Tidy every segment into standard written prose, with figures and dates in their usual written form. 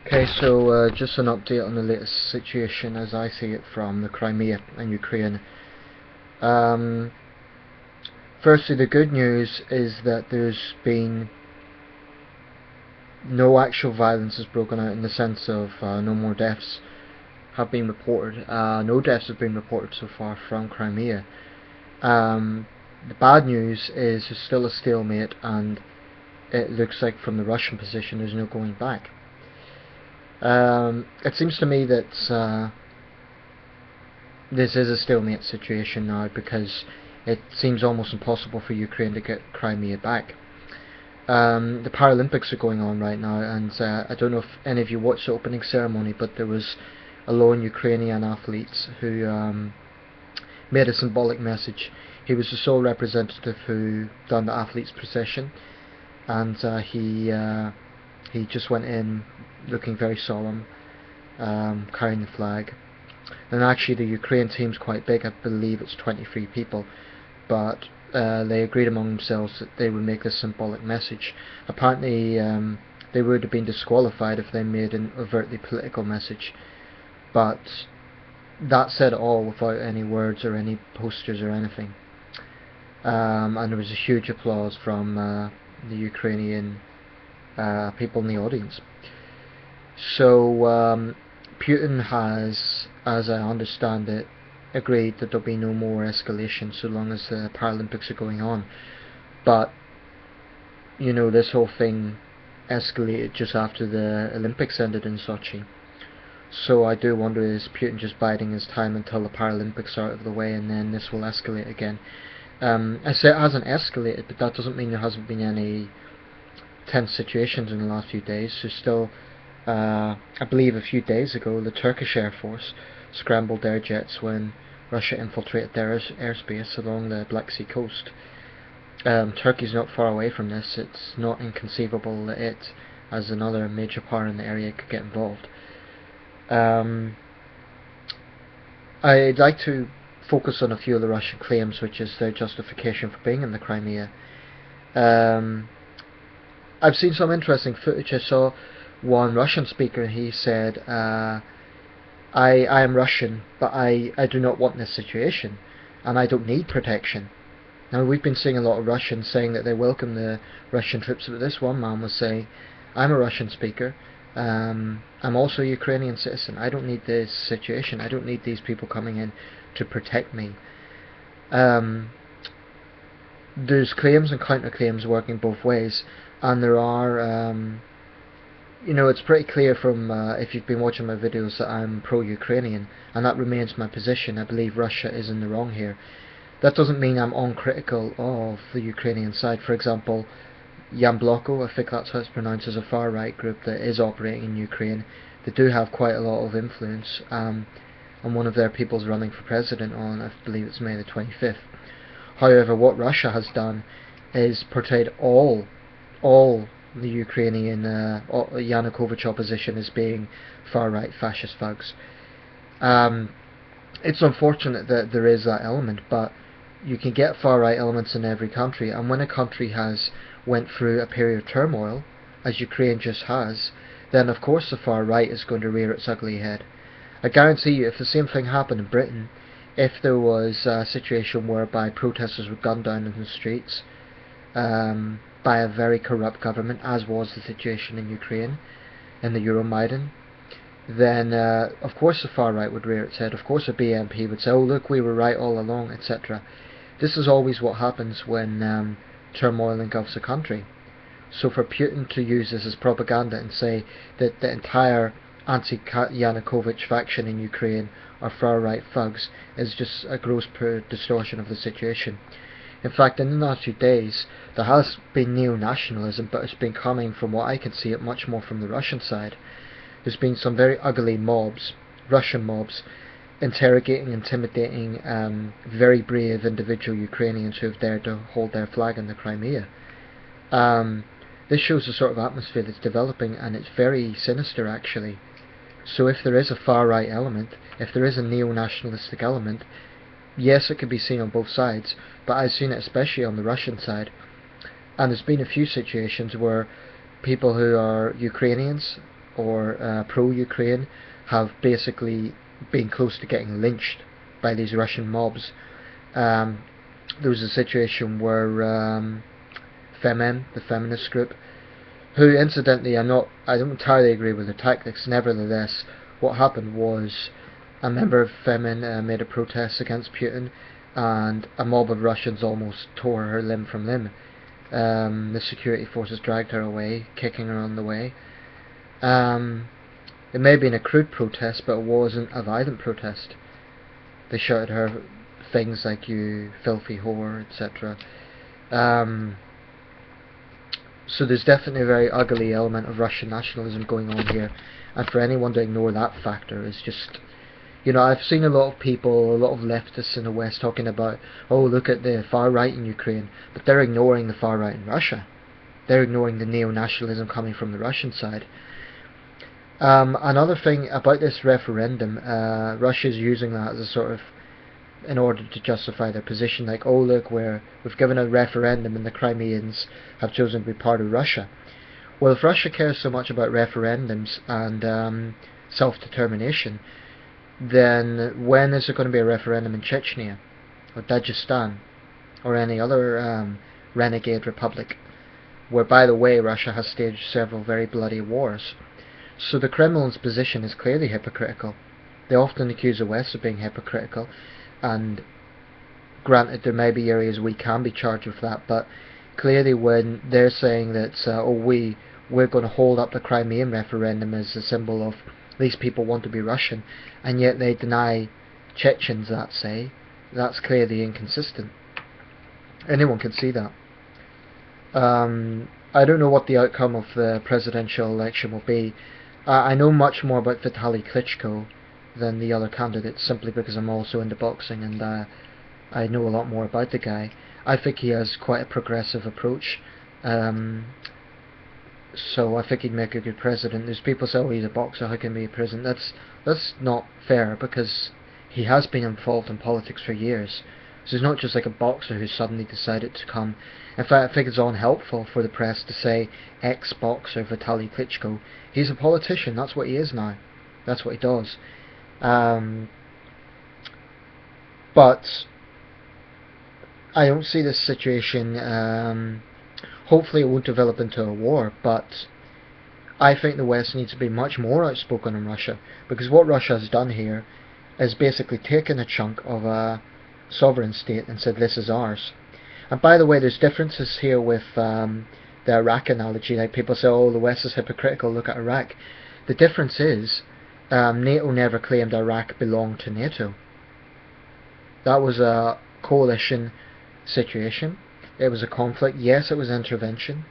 Okay, so just an update on the latest situation as I see it from the Crimea and Ukraine. Um, Firstly, the good news is that there's been no actual violence has broken out in the sense of no more deaths have been reported. No deaths have been reported so far from Crimea. The bad news is there's still a stalemate, and it looks like from the Russian position there's no going back. It seems to me that this is a stalemate situation now because it seems almost impossible for Ukraine to get Crimea back. The Paralympics are going on right now, and I don't know if any of you watched the opening ceremony, but there was a lone Ukrainian athlete who made a symbolic message. He was the sole representative who done the athletes' procession, and he just went in looking very solemn, carrying the flag. And actually the Ukraine team's quite big, I believe it's 23 people, but they agreed among themselves that they would make this symbolic message. Apparently they would have been disqualified if they made an overtly political message, but that said it all without any words or any posters or anything. And there was a huge applause from the Ukrainian people in the audience. So Putin has, as I understand it, agreed that there'll be no more escalation so long as the Paralympics are going on. But, you know, this whole thing escalated just after the Olympics ended in Sochi. So I do wonder, is Putin just biding his time until the Paralympics are out of the way and then this will escalate again? I say it hasn't escalated, but that doesn't mean there hasn't been any tense situations in the last few days. There's still, I believe a few days ago, the Turkish Air Force scrambled their jets when Russia infiltrated their airspace along the Black Sea coast. Turkey's not far away from this. It's not inconceivable that it, as another major power in the area, could get involved. I'd like to focus on a few of the Russian claims, which is their justification for being in the Crimea. I've seen some interesting footage. I saw one Russian speaker, he said, I am Russian, but I do not want this situation, and I don't need protection. Now, we've been seeing a lot of Russians saying that they welcome the Russian troops, but this one man was saying, I'm a Russian speaker, I'm also a Ukrainian citizen, I don't need this situation, I don't need these people coming in to protect me. There's claims and counterclaims working both ways, and there are, you know, it's pretty clear from, if you've been watching my videos, that I'm pro-Ukrainian, and that remains my position. I believe Russia is in the wrong here. That doesn't mean I'm uncritical of the Ukrainian side. For example, Yabloko, I think that's how it's pronounced, is a far-right group that is operating in Ukraine. They do have quite a lot of influence, and one of their people's running for president on, I believe it's May the 25th. However, what Russia has done is portrayed all the Ukrainian Yanukovych opposition as being far-right fascist thugs. It's unfortunate that there is that element, but you can get far-right elements in every country, and when a country has went through a period of turmoil, as Ukraine just has, then of course the far-right is going to rear its ugly head. I guarantee you, if the same thing happened in Britain, if there was a situation whereby protesters were gunned down in the streets by a very corrupt government, as was the situation in Ukraine, in the Euromaidan, then of course the far right would rear its head. Of course the BNP would say, oh look, we were right all along, etc. This is always what happens when turmoil engulfs a country. So for Putin to use this as propaganda and say that the entire anti-Yanukovych faction in Ukraine are far-right thugs is just a gross distortion of the situation. In fact, in the last few days, there has been neo-nationalism, but it's been coming, from what I can see it, much more from the Russian side. There's been some very ugly mobs, Russian mobs, interrogating, intimidating very brave individual Ukrainians who have dared to hold their flag in the Crimea. This shows the sort of atmosphere that's developing, and it's very sinister actually. So if there is a far-right element, if there is a neo-nationalistic element, yes, it can be seen on both sides, but I've seen it especially on the Russian side. And there's been a few situations where people who are Ukrainians or pro-Ukraine have basically been close to getting lynched by these Russian mobs. There was a situation where Femen, the feminist group, who incidentally I don't entirely agree with their tactics, nevertheless what happened was a member of Femen made a protest against Putin, and a mob of Russians almost tore her limb from limb. The security forces dragged her away, kicking her on the way. It may have been a crude protest, but it wasn't a violent protest. They shouted her things like "you filthy whore," etc. So there's definitely a very ugly element of Russian nationalism going on here, and for anyone to ignore that factor is just, I've seen a lot of people, a lot of leftists in the West talking about, oh, look at the far right in Ukraine, but they're ignoring the far right in Russia. They're ignoring the neo-nationalism coming from the Russian side. Another thing about this referendum, Russia's using that as a sort of, in order to justify their position, like, oh look, we've given a referendum and the Crimeans have chosen to be part of Russia. Well, if Russia cares so much about referendums and self-determination, then when is there going to be a referendum in Chechnya, or Dagestan, or any other renegade republic, where, by the way, Russia has staged several very bloody wars? So the Kremlin's position is clearly hypocritical. They often accuse the West of being hypocritical, and granted there may be areas we can be charged with that, but clearly when they're saying that we're going to hold up the Crimean referendum as a symbol of these people want to be Russian, and yet they deny Chechens that, say, that's clearly inconsistent. Anyone can see that. I don't know what the outcome of the presidential election will be. I know much more about Vitaly Klitschko than the other candidates, simply because I'm also into boxing, and I know a lot more about the guy. I think he has quite a progressive approach, so I think he'd make a good president. There's people say, oh, he's a boxer, how can he be a president? That's not fair, because he has been involved in politics for years. So he's not just like a boxer who suddenly decided to come. In fact, I think it's unhelpful for the press to say ex-boxer Vitaly Klitschko. He's a politician, that's what he is now. That's what he does. But I don't see this situation, hopefully it won't develop into a war, but I think the West needs to be much more outspoken on Russia, because what Russia has done here is basically taken a chunk of a sovereign state and said, this is ours. And by the way, there's differences here with the Iraq analogy. Like, people say, oh, the West is hypocritical, look at Iraq. The difference is, NATO never claimed Iraq belonged to NATO. That was a coalition situation. It was a conflict. Yes, it was intervention.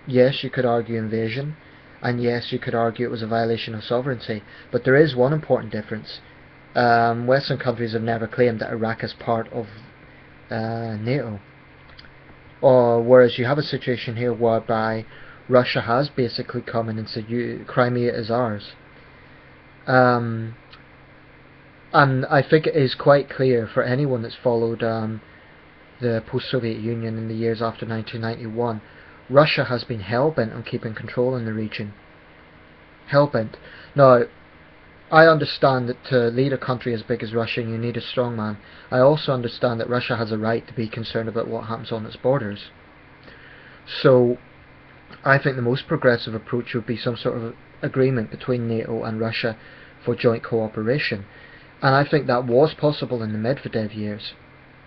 Yes, you could argue invasion. And yes, you could argue it was a violation of sovereignty. But there is one important difference. Western countries have never claimed that Iraq is part of NATO. Whereas you have a situation here whereby Russia has basically come in and said, Crimea is ours. And I think it is quite clear for anyone that's followed the post-Soviet Union in the years after 1991, Russia has been hell-bent on keeping control in the region. Hell-bent. Now, I understand that to lead a country as big as Russia you need a strong man. I also understand that Russia has a right to be concerned about what happens on its borders. So I think the most progressive approach would be some sort of agreement between NATO and Russia for joint cooperation. And I think that was possible in the Medvedev years.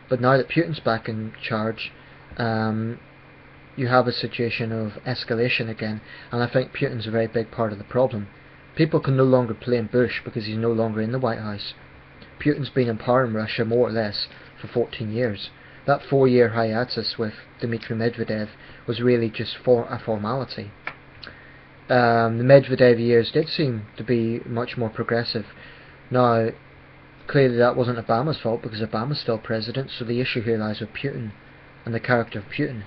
But now that Putin's back in charge, you have a situation of escalation again, and I think Putin's a very big part of the problem. People can no longer blame Bush because he's no longer in the White House. Putin's been in power in Russia more or less for 14 years. That 4-year hiatus with Dmitry Medvedev was really just a formality. The Medvedev years did seem to be much more progressive. Now, clearly that wasn't Obama's fault because Obama's still president, so the issue here lies with Putin and the character of Putin.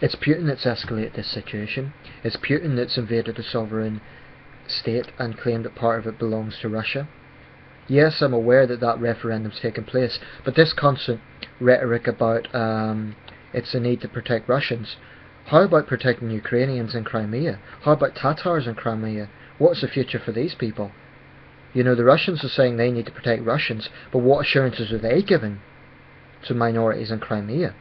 It's Putin that's escalated this situation. It's Putin that's invaded a sovereign state and claimed that part of it belongs to Russia. Yes, I'm aware that that referendum's taken place, but this constant rhetoric about it's a need to protect Russians. How about protecting Ukrainians in Crimea? How about Tatars in Crimea? What's the future for these people? You know, the Russians are saying they need to protect Russians, but what assurances are they giving to minorities in Crimea?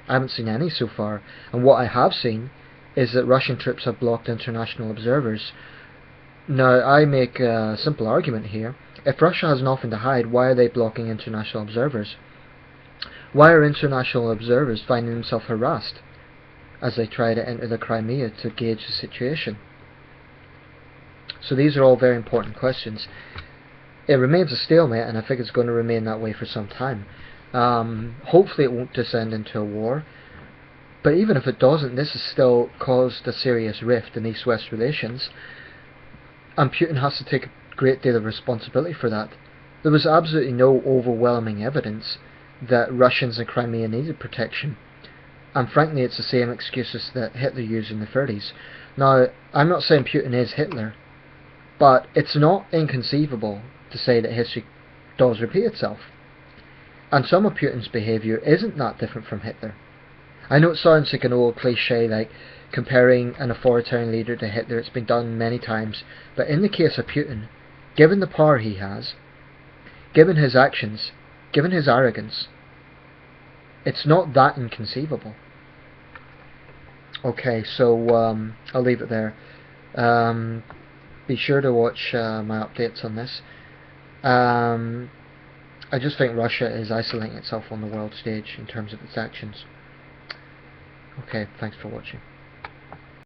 I haven't seen any so far, and what I have seen is that Russian troops have blocked international observers. Now, I make a simple argument here. If Russia has nothing to hide, why are they blocking international observers? Why are international observers finding themselves harassed as they try to enter the Crimea to gauge the situation? So these are all very important questions. It remains a stalemate, and I think it's going to remain that way for some time. Hopefully it won't descend into a war, but even if it doesn't, this has still caused a serious rift in East-West relations, and Putin has to take a great deal of responsibility for that. There was absolutely no overwhelming evidence that Russians in Crimea needed protection, and frankly it's the same excuses that Hitler used in the 30s. Now, I'm not saying Putin is Hitler, but it's not inconceivable to say that history does repeat itself. And some of Putin's behaviour isn't that different from Hitler. I know it sounds like an old cliche, like comparing an authoritarian leader to Hitler. It's been done many times, but in the case of Putin, given the power he has, given his actions, given his arrogance, it's not that inconceivable. Okay, so I'll leave it there. Be sure to watch my updates on this. I just think Russia is isolating itself on the world stage in terms of its actions. Okay, thanks for watching.